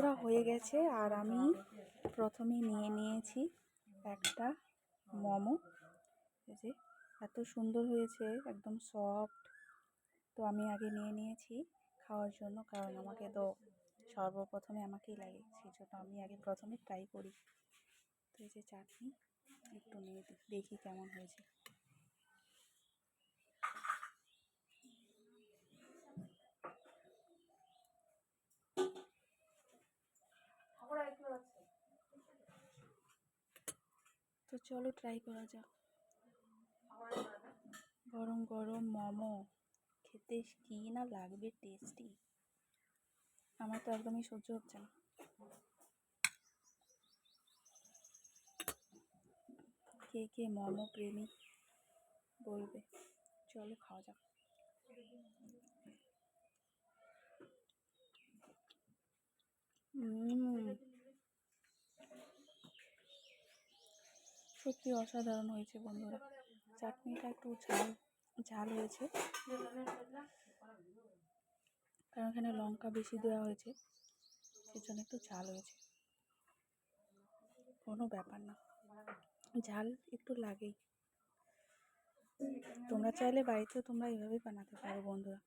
বন্ধুরা হয়ে গেছে, আর আমি প্রথমে নিয়ে নিয়েছি একটা মোমো। এই যে এত সুন্দর হয়েছে, একদম সফট। তো আমি আগে নিয়ে নিয়েছি খাওয়ার জন্য, কারণ আমাকে তো সর্বপ্রথমে আমাকেই লাগে, সেই জন্য আমি আগে প্রথমে ট্রাই করি। তো এই যে চাটনি একটু নিয়ে দেখি কেমন হয়েছে। তো চলো ট্রাই করা যাক। গরম গরম মোমো খেতে কি না লাগবে টেস্টি, আমার তো একদমই সহ্য হচ্ছে না। কে কে মোমো প্রেমী বলবে। চলো খাওয়া যাক। সত্যি অসাধারণ হয়েছে বন্ধুরা। চাটনিটা একটু ঝাল হয়েছে, কারণ এখানে লঙ্কা বেশি দেওয়া হয়েছে, সেজন্য একটু ঝাল হয়েছে। কোনো ব্যাপার না, ঝাল একটু লাগেই। তোমরা চাইলে বাড়িতেও তোমরা এভাবেই বানাতে পারো বন্ধুরা।